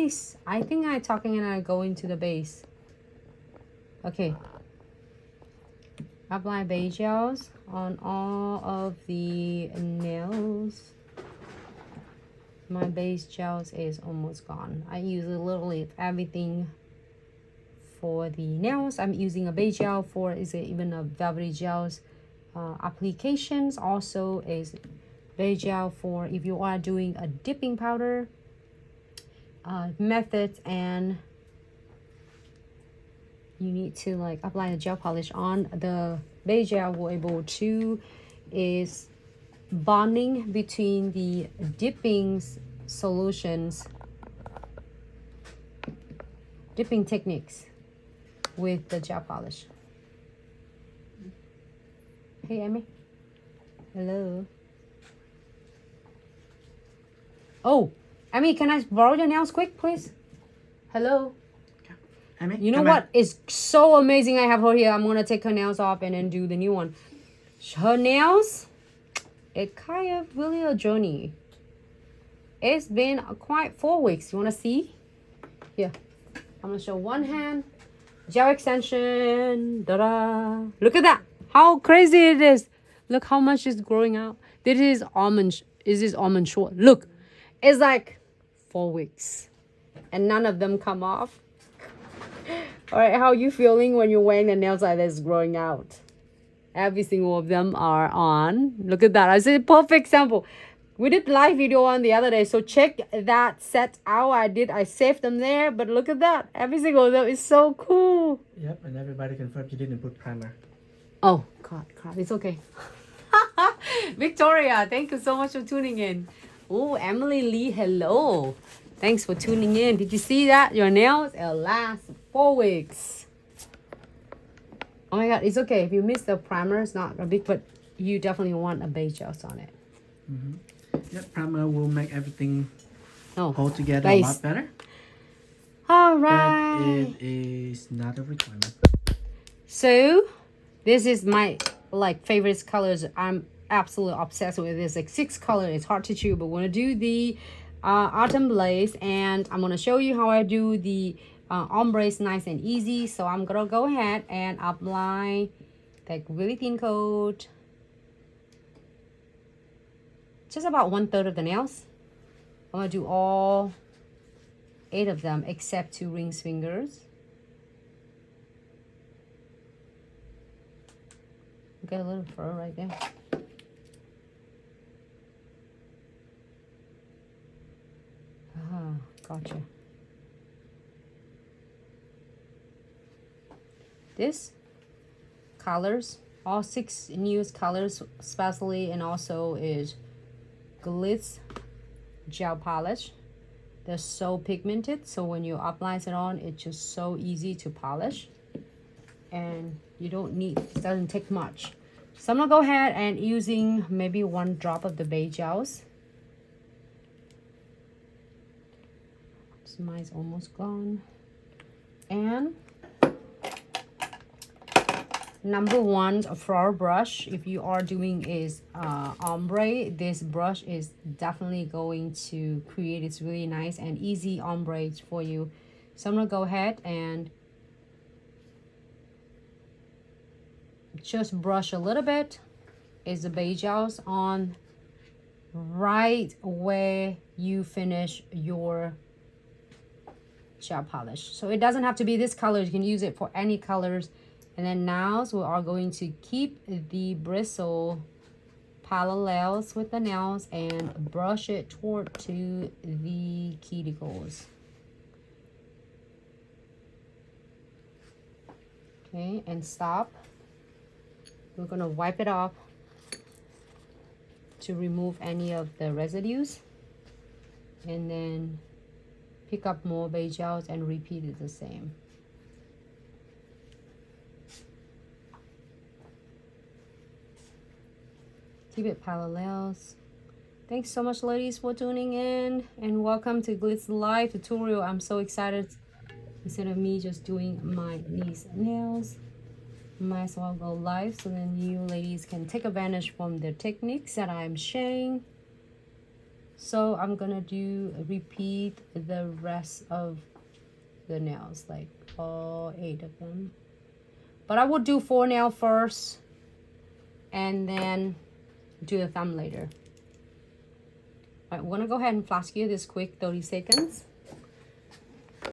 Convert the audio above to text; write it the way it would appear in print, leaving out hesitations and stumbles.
base. I think I'm talking and I go into the base. Okay. Apply base gels on all of the nails. My base gels is almost gone. I use literally everything for the nails. I'm using a base gel for even a velvety gels applications. Also is base gel for if you are doing a dipping powder method, and you need to like apply the gel polish on the base gel. We're able to is bonding between the dipping solutions, dipping techniques with the gel polish. Hey, Amy. Hello. Oh, Amy, can I borrow your nails quick, please? Hello. Amy, you know what? It's so amazing. I have her here. I'm gonna take her nails off and then do the new one. Her nails, it kind of really a journey. It's been quite 4 weeks. You wanna see? Here, I'm gonna show one hand. Gel extension. Da-da. Look at that. How crazy it is. Look how much is growing out. This is almond. Is this almond short? Look, it's like 4 weeks, and none of them come off. All right, how are you feeling when you're wearing the nails like this growing out? Every single of them are on. Look at that. I said perfect sample. We did live video on the other day, so check that set out. I saved them there, but look at that. Every single of them is so cool. Yep, and everybody confirmed you didn't put primer. Oh, God, it's okay. Victoria, thank you so much for tuning in. Oh, Emily Lee, hello. Thanks for tuning in. Did you see that? Your nails will last 4 weeks. Oh my God, it's okay. If you miss the primer, it's not a big, but you definitely want a base gel on it. Yep, primer will make everything Oh, hold together base. a lot better. All But right. it is not a requirement. So, this is my favorite colors. I'm absolutely obsessed with this. Like 6 colors. It's hard to choose, but we're gonna do the Autumn Blaze, and I'm gonna show you how I do the ombre. Is nice and easy. So I'm gonna go ahead and apply like really thin coat, just about 1/3 of the nails. I'm gonna do all 8 of them except 2 ring fingers. Get a little fur right there. Ah, gotcha. This colors, all 6 newest colors, especially, and also is Glitz gel polish. They're so pigmented, so when you apply it on, it's just so easy to polish, and you don't need, it doesn't take much. So I'm gonna go ahead and using maybe 1 drop of the base gels. So mine's almost gone. And number 1 flower brush, if you are doing is ombre, this brush is definitely going to create it's really nice and easy ombre for you. So I'm gonna go ahead and just brush a little bit is the base gels on right where you finish your gel polish. So it doesn't have to be this color, you can use it for any colors. And then now we are going to keep the bristle parallels with the nails and brush it toward to the cuticles. Okay, and stop. We're gonna wipe it off to remove any of the residues, and then pick up more base gels and repeat it the same. Keep it parallels. Thanks so much, ladies, for tuning in, and welcome to Glitz live tutorial. I'm so excited. Instead of me just doing my niece nails, might as well go live so then you ladies can take advantage from the techniques that I'm sharing. So I'm gonna repeat the rest of the nails, like all 8 of them. But I would do 4 nail first and then do the thumb later. All right, we're gonna go ahead and flash you this quick 30 seconds.